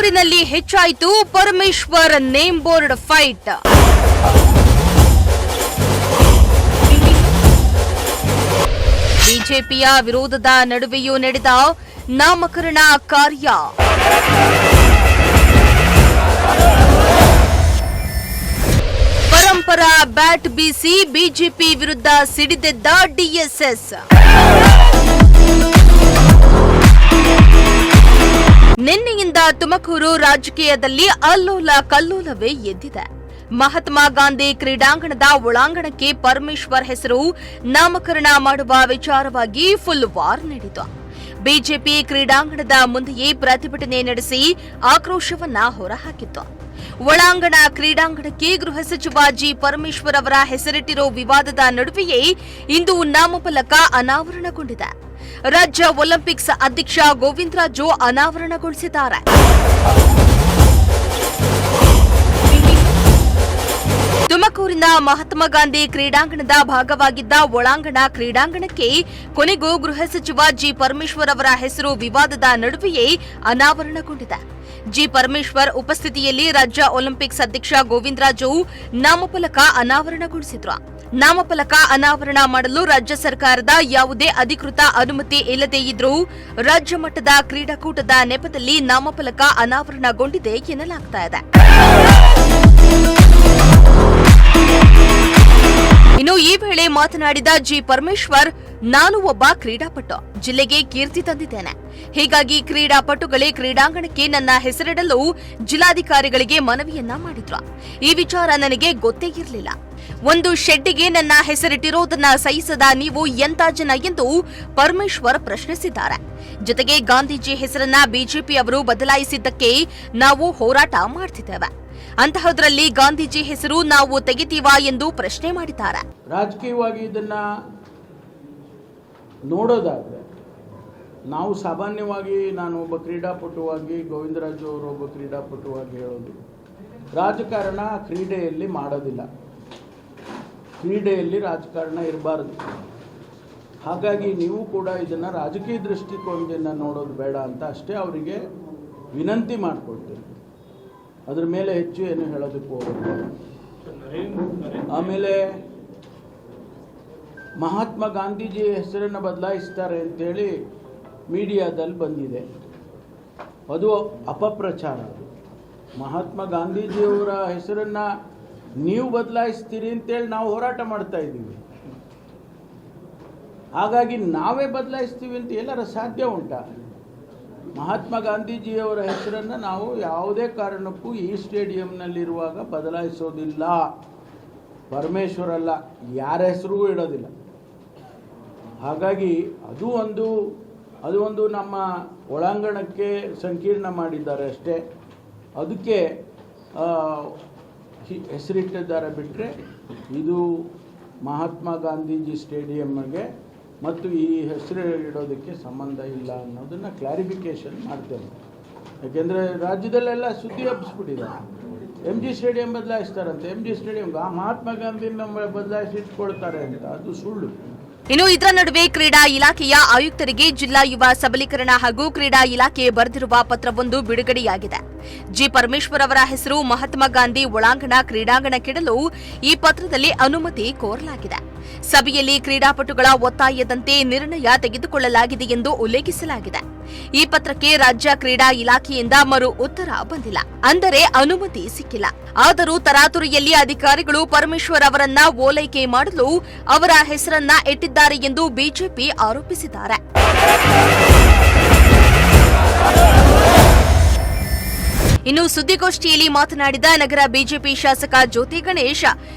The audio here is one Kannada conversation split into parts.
ತುಮಕೂರಿನಲ್ಲಿ ಹೆಚ್ಚಾಯಿತು ಪರಮೇಶ್ವರ್ ನೇಮ್ ಬೋರ್ಡ್ ಫೈಟ್. ಬಿಜೆಪಿಯ ವಿರೋಧದ ನಡುವೆಯೂ ನಡೆದ ನಾಮಕರಣ ಕಾರ್ಯ. ಪರಂಪರಾ ಬ್ಯಾಟ್ ಬೀಸಿ ಬಿಜೆಪಿ ವಿರುದ್ಧ ಸಿಡಿದೆದ್ದ ಡಿಎಸ್ಎಸ್. ನಿನ್ನೆಯಿಂದ ತುಮಕೂರು ರಾಜಕೀಯದಲ್ಲಿ ಅಲ್ಲೋಲ ಕಲ್ಲೋಲವೇ ಎದ್ದಿದೆ. ಮಹಾತ್ಮ ಗಾಂಧಿ ಕ್ರೀಡಾಂಗಣದ ಒಳಾಂಗಣಕ್ಕೆ ಪರಮೇಶ್ವರ್ ಹೆಸರು ನಾಮಕರಣ ಮಾಡುವ ವಿಚಾರವಾಗಿ ಫುಲ್ ವಾರ್ ನಡೆಯಿತು. ಬಿಜೆಪಿ ಕ್ರೀಡಾಂಗಣದ ಮುಂದೆಯೇ ಪ್ರತಿಭಟನೆ ನಡೆಸಿ ಆಕ್ರೋಶವನ್ನ ಹೊರಹಾಕಿತ್ತು. ಒಳಾಂಗಣ ಕ್ರೀಡಾಂಗಣಕ್ಕೆ ಗೃಹ ಸಚಿವ ಜಿ ಪರಮೇಶ್ವರ್ ಅವರ ಹೆಸರಿಟ್ಟಿರೋ ವಿವಾದದ ನಡುವೆಯೇ ಇಂದು ನಾಮಫಲಕ ಅನಾವರಣಗೊಂಡಿದೆ. ರಾಜ್ಯ ಒಲಿಂಪಿಕ್ಸ್ ಅಧ್ಯಕ್ಷ ಗೋವಿಂದರಾಜು ಅನಾವರಣಗೊಳಿಸಿದ್ದಾರೆ. ತುಮಕೂರಿನ ಮಹಾತ್ಮ ಗಾಂಧಿ ಕ್ರೀಡಾಂಗಣದ ಭಾಗವಾಗಿದ್ದ ಒಳಾಂಗಣ ಕ್ರೀಡಾಂಗಣಕ್ಕೆ ಕೊನೆಗೂ ಗೃಹ ಸಚಿವ ಜಿ ಪರಮೇಶ್ವರ್ ಅವರ ಹೆಸರು ವಿವಾದದ ನಡುವೆಯೇ ಅನಾವರಣಗೊಂಡಿದೆ. ಜಿ ಪರಮೇಶ್ವರ್ ಉಪಸ್ಥಿತಿಯಲ್ಲಿ ರಾಜ್ಯ ಒಲಿಂಪಿಕ್ಸ್ ಅಧ್ಯಕ್ಷ ಗೋವಿಂದರಾಜು ನಾಮಫಲಕ ಅನಾವರಣಗೊಳಿಸಿದ್ರು. ನಾಮಫಲಕ ಅನಾವರಣ ಮಾಡಲು ರಾಜ್ಯ ಸರ್ಕಾರದ ಯಾವುದೇ ಅಧಿಕೃತ ಅನುಮತಿ ಇಲ್ಲದೇ ಇದ್ರೂ ರಾಜ್ಯ ಮಟ್ಟದ ಕ್ರೀಡಾಕೂಟದ ನೆಪದಲ್ಲಿ ನಾಮಫಲಕ ಅನಾವರಣಗೊಂಡಿದೆ ಎನ್ನಲಾಗ್ತಾ ಇದೆ. ಇನ್ನು ಈ ವೇಳೆ ಮಾತನಾಡಿದ ಜಿ ಪರಮೇಶ್ವರ್, ನಾನು ಒಬ್ಬ ಕ್ರೀಡಾಪಟು, ಜಿಲ್ಲೆಗೆ ಕೀರ್ತಿ ತಂದಿದ್ದೇನೆ. ಹೀಗಾಗಿ ಕ್ರೀಡಾಪಟುಗಳೇ ಕ್ರೀಡಾಂಗಣಕ್ಕೆ ನನ್ನ ಹೆಸರಿಡಲು ಜಿಲ್ಲಾಧಿಕಾರಿಗಳಿಗೆ ಮನವಿಯನ್ನ ಮಾಡಿದ್ರು. ಈ ವಿಚಾರ ನನಗೆ ಗೊತ್ತೇ ಇರಲಿಲ್ಲ. ಒಂದು ಶೆಡ್ಡಿಗೆ ನನ್ನ ಹೆಸರಿಟ್ಟಿರೋದನ್ನ ಸಹಿಸದ ನೀವು ಎಂತ ಜನ ಎಂದು ಪರಮೇಶ್ವರ್ ಪ್ರಶ್ನಿಸಿದ್ದಾರೆ. ಜೊತೆಗೆ ಗಾಂಧೀಜಿ ಹೆಸರನ್ನ ಬಿಜೆಪಿ ಅವರು ಬದಲಾಯಿಸಿದ್ದಕ್ಕೆ ನಾವು ಹೋರಾಟ ಮಾಡ್ತಿದ್ದೇವೆ. ಅಂತಹದ್ರಲ್ಲಿ ಗಾಂಧೀಜಿ ಹೆಸರು ನಾವು ತೆಗಿತೀವಾ ಎಂದು ಪ್ರಶ್ನೆ ಮಾಡಿದ್ದಾರೆ. ರಾಜಕೀಯವಾಗಿ ಇದನ್ನ ನೋಡೋದಾದ್ರೆ ನಾವು ಸಾಮಾನ್ಯವಾಗಿ ನಾನು ಒಬ್ಬ ಕ್ರೀಡಾಪಟುವಾಗಿ, ಗೋವಿಂದರಾಜು ಅವರು ಒಬ್ಬ ಕ್ರೀಡಾಪಟುವಾಗಿ ಹೇಳೋದು, ರಾಜಕಾರಣ ಕ್ರೀಡೆಯಲ್ಲಿ ಮಾಡೋದಿಲ್ಲ, ಕ್ರೀಡೆಯಲ್ಲಿ ರಾಜಕಾರಣ ಇರಬಾರದು. ಹಾಗಾಗಿ ನೀವು ಕೂಡ ಇದನ್ನು ರಾಜಕೀಯ ದೃಷ್ಟಿಕೋನದಿಂದ ನೋಡೋದು ಬೇಡ ಅಂತ ಅಷ್ಟೇ ಅವರಿಗೆ ವಿನಂತಿ ಮಾಡಿಕೊಡ್ತೀನಿ. ಅದ್ರ ಮೇಲೆ ಹೆಚ್ಚು ಏನು ಹೇಳೋದಕ್ಕೂ ಹೋಗುತ್ತೆ. ಆಮೇಲೆ ಮಹಾತ್ಮ ಗಾಂಧೀಜಿ ಹೆಸರನ್ನು ಬದಲಾಯಿಸ್ತಾರೆ ಅಂತೇಳಿ ಮೀಡಿಯಾದಲ್ಲಿ ಬಂದಿದೆ. ಅದು ಅಪಪ್ರಚಾರ. ಮಹಾತ್ಮ ಗಾಂಧೀಜಿಯವರ ಹೆಸರನ್ನು ನೀವು ಬದಲಾಯಿಸ್ತೀರಿ ಅಂತೇಳಿ ನಾವು ಹೋರಾಟ ಮಾಡ್ತಾ ಇದ್ದೀವಿ. ಹಾಗಾಗಿ ನಾವೇ ಬದಲಾಯಿಸ್ತೀವಿ ಅಂತ ಎಲ್ಲರ ಸಾಧ್ಯ ಉಂಟಾ? ಮಹಾತ್ಮ ಗಾಂಧೀಜಿಯವರ ಹೆಸರನ್ನು ನಾವು ಯಾವುದೇ ಕಾರಣಕ್ಕೂ ಈ ಸ್ಟೇಡಿಯಂನಲ್ಲಿರುವಾಗ ಬದಲಾಯಿಸೋದಿಲ್ಲ. ಪರಮೇಶ್ವರ್ ಅಲ್ಲ, ಯಾರ ಹೆಸರೂ ಇಡೋದಿಲ್ಲ. ಹಾಗಾಗಿ ಅದು ಒಂದು ನಮ್ಮ ಒಳಾಂಗಣಕ್ಕೆ ಸಂಕೀರ್ಣ ಮಾಡಿದ್ದಾರೆ ಅಷ್ಟೇ. ಅದಕ್ಕೆ ಹೆಸರಿಟ್ಟಿದ್ದಾರೆ ಬಿಟ್ಟರೆ ಇದು ಮಹಾತ್ಮ ಗಾಂಧೀಜಿ ಸ್ಟೇಡಿಯಮ್ಗೆ ಮತ್ತು ಈ ಹೆಸರು ಇಡೋದಕ್ಕೆ ಸಂಬಂಧ ಇಲ್ಲ ಅನ್ನೋದನ್ನು ಕ್ಲಾರಿಫಿಕೇಷನ್ ಮಾಡ್ತೇವೆ. ಯಾಕೆಂದರೆ ರಾಜ್ಯದಲ್ಲೆಲ್ಲ ಸುದ್ದಿ ಹಬ್ಬಿಸ್ಬಿಟ್ಟಿದ್ದಾರೆ. MG ಸ್ಟೇಡಿಯಂ ಬದಲಾಯಿಸ್ತಾರಂತೆ, MG ಸ್ಟೇಡಿಯಂ ಮಹಾತ್ಮ ಗಾಂಧಿನ ಬದಲಾಯಿಸಿ ಇಟ್ಕೊಳ್ತಾರೆ ಅಂತ, ಅದು ಸುಳ್ಳು. ಇನ್ನು ಇದರ ನಡುವೆ ಕ್ರೀಡಾ ಇಲಾಖೆಯ ಆಯುಕ್ತರಿಗೆ ಜಿಲ್ಲಾ ಯುವ ಸಬಲೀಕರಣ ಹಾಗೂ ಕ್ರೀಡಾ ಇಲಾಖೆ ಬರೆದಿರುವ ಪತ್ರವೊಂದು ಬಿಡುಗಡೆಯಾಗಿದೆ. ಜಿ ಪರಮೇಶ್ವರ್ ಅವರ ಹೆಸರು ಮಹಾತ್ಮ ಗಾಂಧಿ ಒಳಾಂಗಣ ಕ್ರೀಡಾಂಗಣಕ್ಕಿಡಲು ಈ ಪತ್ರದಲ್ಲಿ ಅನುಮತಿ ಕೋರಲಾಗಿದೆ. ಸಭೆಯಲ್ಲಿ ಕ್ರೀಡಾಪಟುಗಳ ಒತ್ತಾಯದಂತೆ ನಿರ್ಣಯ ತೆಗೆದುಕೊಳ್ಳಲಾಗಿದೆ ಎಂದು ಉಲ್ಲೇಖಿಸಲಾಗಿದೆ. ಈ ಪತ್ರಕ್ಕೆ ರಾಜ್ಯ ಕ್ರೀಡಾ ಇಲಾಖೆಯಿಂದ ಮರು ಉತ್ತರ ಬಂದಿಲ್ಲ, ಅಂದರೆ ಅನುಮತಿ ಸಿಕ್ಕಿಲ್ಲ. ಆದರೂ ತರಾತುರಿಯಲ್ಲಿ ಅಧಿಕಾರಿಗಳು ಪರಮೇಶ್ವರ್ ಅವರನ್ನ ಓಲೈಕೆ ಮಾಡಲು ಅವರ ಹೆಸರನ್ನ ಇಟ್ಟಿದ್ದಾರೆ ಎಂದು ಬಿಜೆಪಿ ಆರೋಪಿಸಿದ್ದಾರೆ. ಇನ್ನು ಸುದ್ದಿಗೋಷ್ಠಿಯಲ್ಲಿ ಮಾತನಾಡಿದ ನಗರ ಬಿಜೆಪಿ ಶಾಸಕ ಜ್ಯೋತಿ ಗಣೇಶ್,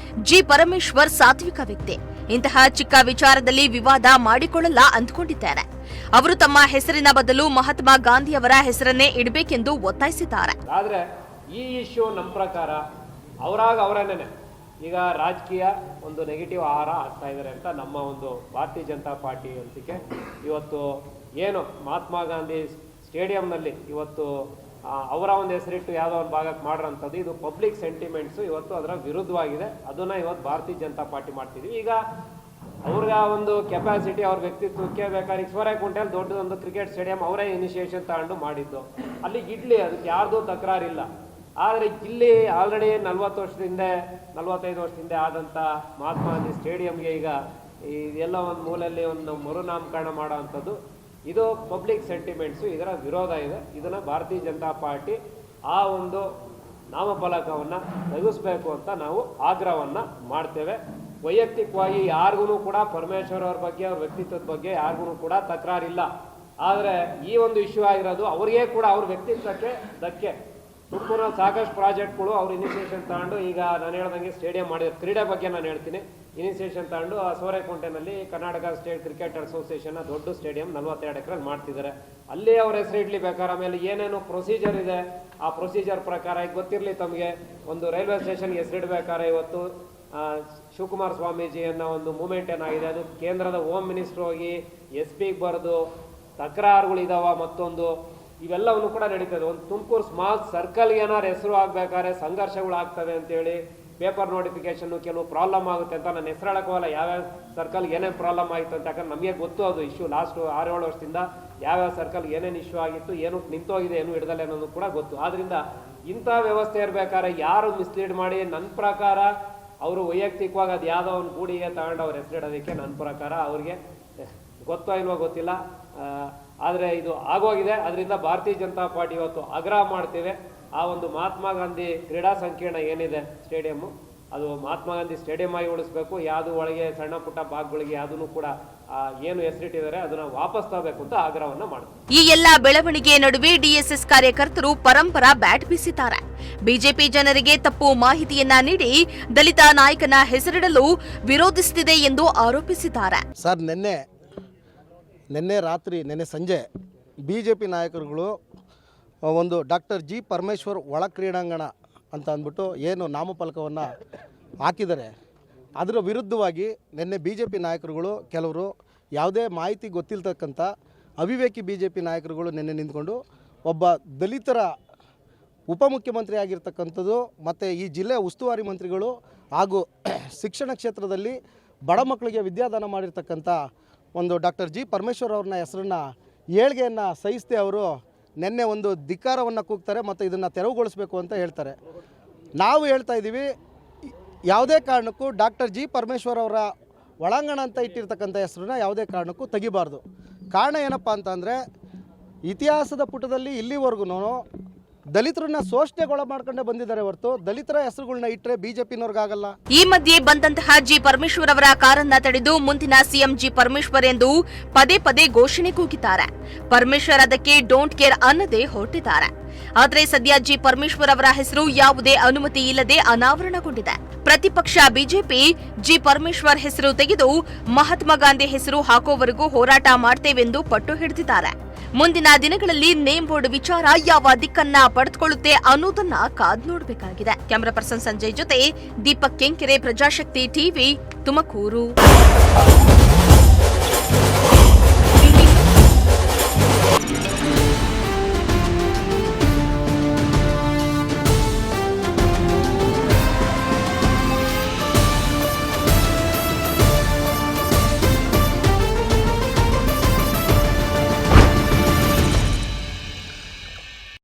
ಜಿ ಪರಮೇಶ್ವರ್ ಸಾತ್ವಿಕ ವ್ಯಕ್ತಿ, ಇಂತಹ ಚಿಕ್ಕ ವಿಚಾರದಲ್ಲಿ ವಿವಾದ ಮಾಡಿಕೊಳ್ಳಲ್ಲ ಅಂದುಕೊಂಡಿದ್ದಾರೆ. ಅವರು ತಮ್ಮ ಹೆಸರಿನ ಬದಲು ಮಹಾತ್ಮ ಗಾಂಧಿ ಅವರ ಹೆಸರನ್ನೇ ಇಡಬೇಕೆಂದು ಒತ್ತಾಯಿಸಿದ್ದಾರೆ. ಆದ್ರೆ ಈ ಇಶ್ಯೂ ನಮ್ಮ ಪ್ರಕಾರ ಅವರೇನೆ ಈಗ ರಾಜಕೀಯ ಒಂದು ನೆಗೆಟಿವ್ ಆಹಾರ ಆಗ್ತಾ ಇದ್ದಾರೆ ಅಂತ ನಮ್ಮ ಒಂದು ಭಾರತೀಯ ಜನತಾ ಪಾರ್ಟಿ ಅನಿಸಿಕೆ. ಇವತ್ತು ಏನು ಮಹಾತ್ಮ ಗಾಂಧಿ ಸ್ಟೇಡಿಯಂನಲ್ಲಿ ಇವತ್ತು ಅವರ ಒಂದು ಹೆಸರಿಟ್ಟು ಯಾವುದೋ ಒಂದು ಭಾಗಕ್ಕೆ ಮಾಡ್ರಂಥದ್ದು, ಇದು ಪಬ್ಲಿಕ್ ಸೆಂಟಿಮೆಂಟ್ಸು ಇವತ್ತು ಅದರ ವಿರುದ್ಧವಾಗಿದೆ. ಅದನ್ನು ಇವತ್ತು ಭಾರತೀಯ ಜನತಾ ಪಾರ್ಟಿ ಮಾಡ್ತಿದ್ದೀವಿ. ಈಗ ಅವ್ರಿಗೆ ಆ ಒಂದು ಕೆಪಾಸಿಟಿ ಅವ್ರ ವ್ಯಕ್ತಿತ್ವಕ್ಕೆ ಬೇಕಾದ್ರೆ ಈಗ ಸೋರೆಕುಂಟೆಯಲ್ಲಿ ದೊಡ್ಡದೊಂದು ಕ್ರಿಕೆಟ್ ಸ್ಟೇಡಿಯಂ ಅವರೇ ಇನಿಷಿಯೇಷನ್ ತಗೊಂಡು ಮಾಡಿದ್ದು, ಅಲ್ಲಿ ಇಡ್ಲಿ, ಅದಕ್ಕೆ ಯಾರ್ದು ತಕರಾರಿಲ್ಲ. ಆದರೆ ಇಲ್ಲಿ ಆಲ್ರೆಡಿ 40 ವರ್ಷದಿಂದ 45 ವರ್ಷದಿಂದ ಆದಂಥ ಮಹಾತ್ಮ ಗಾಂಧಿ ಸ್ಟೇಡಿಯಂಗೆ ಈಗ ಇದೆಲ್ಲ ಒಂದು ಮೂಲೆಯಲ್ಲಿ ಒಂದು ಮರುನಾಮಕರಣ ಮಾಡೋ ಅಂಥದ್ದು, ಇದು ಪಬ್ಲಿಕ್ ಸೆಂಟಿಮೆಂಟ್ಸು, ಇದರ ವಿರೋಧ ಇದೆ. ಇದನ್ನು ಭಾರತೀಯ ಜನತಾ ಪಾರ್ಟಿ ಆ ಒಂದು ನಾಮಫಲಕವನ್ನು ತೆಗೆಸಬೇಕು ಅಂತ ನಾವು ಆಗ್ರಹವನ್ನು ಮಾಡ್ತೇವೆ. ವೈಯಕ್ತಿಕವಾಗಿ ಯಾರಿಗೂ ಕೂಡ ಪರಮೇಶ್ವರ್ ಅವ್ರ ಬಗ್ಗೆ, ಅವ್ರ ವ್ಯಕ್ತಿತ್ವದ ಬಗ್ಗೆ ಯಾರಿಗೂ ಕೂಡ ತಕರಾರಿಲ್ಲ. ಆದರೆ ಈ ಒಂದು ಇಶ್ಯೂ ಆಗಿರೋದು ಅವರಿಗೆ ಕೂಡ ಅವ್ರ ವ್ಯಕ್ತಿತ್ವಕ್ಕೆ ಧಕ್ಕೆ. ತುಮಕೂರಲ್ಲಿ ಸಾಕಷ್ಟು ಪ್ರಾಜೆಕ್ಟ್ಗಳು ಅವ್ರು ಇನಿಷಿಯೇಷನ್ ತಗೊಂಡು, ಈಗ ನಾನು ಹೇಳ್ದಂಗೆ ಸ್ಟೇಡಿಯಂ ಮಾಡಿದ್ರು. ಕ್ರೀಡೆ ಬಗ್ಗೆ ನಾನು ಹೇಳ್ತೀನಿ, ಇನಿಷಿಯೇಷನ್ ತಗೊಂಡು ಆ ಸೋರೆಕುಂಟೆನಲ್ಲಿ ಕರ್ನಾಟಕ ಸ್ಟೇಟ್ ಕ್ರಿಕೆಟ್ ಅಸೋಸಿಯೇಷನ್ ದೊಡ್ಡ ಸ್ಟೇಡಿಯಂ 42 ಎಕರೆಲ್ಲಿ ಮಾಡ್ತಿದ್ದಾರೆ. ಅಲ್ಲಿ ಅವ್ರ ಹೆಸರು ಇಡ್ಲಿ ಬೇಕಾದ್ರೆ. ಆಮೇಲೆ ಏನೇನು ಪ್ರೊಸೀಜರ್ ಇದೆ ಆ ಪ್ರೊಸೀಜರ್ ಪ್ರಕಾರ ಈಗ ಗೊತ್ತಿರಲಿ ತಮಗೆ, ಒಂದು ರೈಲ್ವೆ ಸ್ಟೇಷನ್ಗೆ ಹೆಸರಿಡ್ಬೇಕಾದ್ರೆ ಇವತ್ತು ಶಿವಕುಮಾರ ಸ್ವಾಮೀಜಿ ಅನ್ನೋ ಒಂದು ಮೂಮೆಂಟ್ ಏನಾಗಿದೆ, ಅದು ಕೇಂದ್ರದ ಹೋಮ್ ಮಿನಿಸ್ಟರ್ ಹೋಗಿ SP ಬರೆದು ತಕರಾರುಗಳಿದಾವ, ಮತ್ತೊಂದು ಇವೆಲ್ಲವನ್ನು ಕೂಡ ನಡೀತದೆ. ಒಂದು ತುಮಕೂರು ಸ್ಮಾಲ್ ಸರ್ಕಲ್ಗೆ ಏನಾರು ಹೆಸರು ಆಗ್ಬೇಕಾದ್ರೆ ಸಂಘರ್ಷಗಳು ಆಗ್ತವೆ ಅಂತೇಳಿ ಪೇಪರ್ ನೋಟಿಫಿಕೇಶನ್ ಕೆಲವು ಪ್ರಾಬ್ಲಮ್ ಆಗುತ್ತೆ ಅಂತ ನಾನು ಹೆಸರು ಹೇಳೋಕ್ಕಲ್ಲ ಯಾವ್ಯಾವ ಸರ್ಕಲ್ಗೆ ಏನೇನು ಪ್ರಾಬ್ಲಮ್ ಆಗಿತ್ತು ಅಂತ. ಯಾಕಂದ್ರೆ ನಮಗೆ ಗೊತ್ತು ಅದು ಇಶ್ಯೂ ಲಾಸ್ಟ್ 6-7 ವರ್ಷದಿಂದ ಯಾವ್ಯಾವ ಸರ್ಕಲ್ಗೆ ಏನೇನು ಇಶ್ಯೂ ಆಗಿತ್ತು, ಏನು ನಿಂತೋಗಿದೆ, ಏನು ಹಿಡ್ದಲ್ಲ ಅನ್ನೋದು ಕೂಡ ಗೊತ್ತು. ಆದ್ದರಿಂದ ಇಂಥ ವ್ಯವಸ್ಥೆ ಇರಬೇಕಾದ್ರೆ ಯಾರು ಮಿಸ್ಲೀಡ್ ಮಾಡಿ, ನನ್ನ ಪ್ರಕಾರ ಅವರು ವೈಯಕ್ತಿಕವಾಗಿ ಅದು ಯಾವುದೋ ಒಂದು ಗೂಡಿಗೆ ತಗೊಂಡು ಅವ್ರು ಹೆಸರಿಡೋದಕ್ಕೆ ನನ್ನ ಪ್ರಕಾರ ಅವ್ರಿಗೆ ಗೊತ್ತೋ ಇಲ್ವೋ ಗೊತ್ತಿಲ್ಲ, ಆದರೆ ಇದು ಆಗೋಗಿದೆ. ಅದರಿಂದ ಭಾರತೀಯ ಜನತಾ ಪಾರ್ಟಿ ಇವತ್ತು ಆಗ್ರಹ ಮಾಡ್ತೇವೆ, ಆ ಒಂದು ಮಹಾತ್ಮ ಗಾಂಧಿ ಕ್ರೀಡಾ ಸಂಕೀರ್ಣ ಏನಿದೆ ಸ್ಟೇಡಿಯಮ್ಮು, ಅದು ಮಹಾತ್ಮ ಗಾಂಧಿ ಸ್ಟೇಡಿಯಂ ಆಗಿ ಉಳಿಸ್ಬೇಕು. ಯಾವುದು ಒಳಗೆ ಸಣ್ಣ ಪುಟ್ಟ ಭಾಗಗಳಿಗೆ ಯಾವುದನ್ನು ಕೂಡ ಏನು ಹೆಸರಿಟ್ಟಿದ್ದಾರೆ ಅದನ್ನ ವಾಪಸ್ ತಗೋಬೇಕು ಅಂತ ಆಗ್ರಹವನ್ನ ಮಾಡ್ತಾರೆ. ಈ ಎಲ್ಲಾ ಬೆಳವಣಿಗೆ ನಡುವೆ ಡಿಎಸ್ಎಸ್ ಕಾರ್ಯಕರ್ತರು ಪರಂಪರಾ ಬ್ಯಾಟ್ ಬೀಸಿದ್ದಾರೆ. ಬಿಜೆಪಿ ಜನರಿಗೆ ತಪ್ಪು ಮಾಹಿತಿಯನ್ನ ನೀಡಿ ದಲಿತ ನಾಯಕನ ಹೆಸರಿಡಲು ವಿರೋಧಿಸುತ್ತಿದೆ ಎಂದು ಆರೋಪಿಸಿದ್ದಾರೆ. ಸರ್, ನಿನ್ನೆ ಸಂಜೆ BJP ನಾಯಕರುಗಳು ಒಂದು ಡಾಕ್ಟರ್ G ಪರಮೇಶ್ವರ್ ಒಳ ಕ್ರೀಡಾಂಗಣ ಅಂತ ಅಂದ್ಬಿಟ್ಟು ಏನು ನಾಮಫಲಕವನ್ನು ಹಾಕಿದ್ದಾರೆ, ಅದರ ವಿರುದ್ಧವಾಗಿ ನಿನ್ನೆ BJP ನಾಯಕರುಗಳು ಕೆಲವರು ಯಾವುದೇ ಮಾಹಿತಿ ಗೊತ್ತಿಲ್ಲತಕ್ಕಂಥ ಅವಿವೇಕಿ BJP ನಾಯಕರುಗಳು ನಿನ್ನೆ ನಿಂತ್ಕೊಂಡು ಒಬ್ಬ ದಲಿತರ ಉಪಮುಖ್ಯಮಂತ್ರಿ ಆಗಿರ್ತಕ್ಕಂಥದ್ದು ಮತ್ತು ಈ ಜಿಲ್ಲೆಯ ಉಸ್ತುವಾರಿ ಮಂತ್ರಿಗಳು ಹಾಗೂ ಶಿಕ್ಷಣ ಕ್ಷೇತ್ರದಲ್ಲಿ ಬಡ ಮಕ್ಕಳಿಗೆ ವಿದ್ಯಾದಾನ ಮಾಡಿರ್ತಕ್ಕಂಥ ಒಂದು ಡಾಕ್ಟರ್ G ಪರಮೇಶ್ವರ್ ಅವ್ರನ್ನ ಹೆಸರನ್ನು ಏಳ್ಗೆಯನ್ನು ಸಹಿಸದೆ ಅವರು ನಿನ್ನೆ ಒಂದು ಧಿಕ್ಕಾರವನ್ನು ಕೂಗ್ತಾರೆ ಮತ್ತು ಇದನ್ನು ತೆರವುಗೊಳಿಸಬೇಕು ಅಂತ ಹೇಳ್ತಾರೆ. ನಾವು ಹೇಳ್ತಾ ಇದ್ದೀವಿ, ಯಾವುದೇ ಕಾರಣಕ್ಕೂ ಡಾಕ್ಟರ್ G ಪರಮೇಶ್ವರ್ ಅವರ ಒಳಾಂಗಣ ಅಂತ ಇಟ್ಟಿರ್ತಕ್ಕಂಥ ಹೆಸರನ್ನ ಯಾವುದೇ ಕಾರಣಕ್ಕೂ ತೆಗಿಬಾರ್ದು. ಕಾರಣ ಏನಪ್ಪ ಅಂತಂದರೆ, ಇತಿಹಾಸದ ಪುಟದಲ್ಲಿ ಇಲ್ಲಿವರೆಗೂ ದಲಿತರನ್ನ ಶೋಷಣೆಗೊಳ ಮಾಡ್ಕೊಂಡೇ ಬಂದಿದ್ದಾರೆ ಹೊರತು ದಲಿತರ ಹೆಸರುಗಳನ್ನ ಇಟ್ಟರೆ ಬಿಜೆಪಿನವ್ರಿಗಾಗಲ್ಲ. ಈ ಮಧ್ಯೆ ಬಂದಂತಹ G ಪರಮೇಶ್ವರ್ ಅವರ ಕಾರನ್ನ ತಡೆದು ಮುಂದಿನ ಸಿಎಂ G ಪರಮೇಶ್ವರ್ ಎಂದು ಪದೇ ಪದೇ ಘೋಷಣೆ ಕೂಗಿದ್ದಾರೆ. ಪರಮೇಶ್ವರ್ ಅದಕ್ಕೆ ಡೋಂಟ್ ಕೇರ್ ಅನ್ನದೇ ಹೊರಟಿದ್ದಾರೆ. ಆದರೆ ಸದ್ಯ G ಪರಮೇಶ್ವರ್ ಅವರ ಹೆಸರು ಯಾವುದೇ ಅನುಮತಿ ಇಲ್ಲದೆ ಅನಾವರಣಗೊಂಡಿದೆ. ಪ್ರತಿಪಕ್ಷ ಬಿಜೆಪಿ G ಪರಮೇಶ್ವರ್ ಹೆಸರು ತೆಗೆದು ಮಹಾತ್ಮ ಗಾಂಧಿ ಹೆಸರು ಹಾಕೋವರೆಗೂ ಹೋರಾಟ ಮಾಡ್ತೇವೆಂದು ಪಟ್ಟು ಹಿಡಿದಿದ್ದಾರೆ. ಮುಂದಿನ ದಿನಗಳಲ್ಲಿ ನೇಮ್ ಬೋರ್ಡ್ ವಿಚಾರ ಯಾವ ದಿಕ್ಕನ್ನ ಪಡೆದುಕೊಳ್ಳುತ್ತೆ ಅನ್ನೋದನ್ನ ಕಾದ್ ನೋಡಬೇಕಾಗಿದೆ. ಕ್ಯಾಮರಾ ಪರ್ಸನ್ ಸಂಜಯ್ ಜೊತೆ ದೀಪಕ್ ಕೆಂಕೆರೆ, ಪ್ರಜಾಶಕ್ತಿ ಟಿವಿ, ತುಮಕೂರು.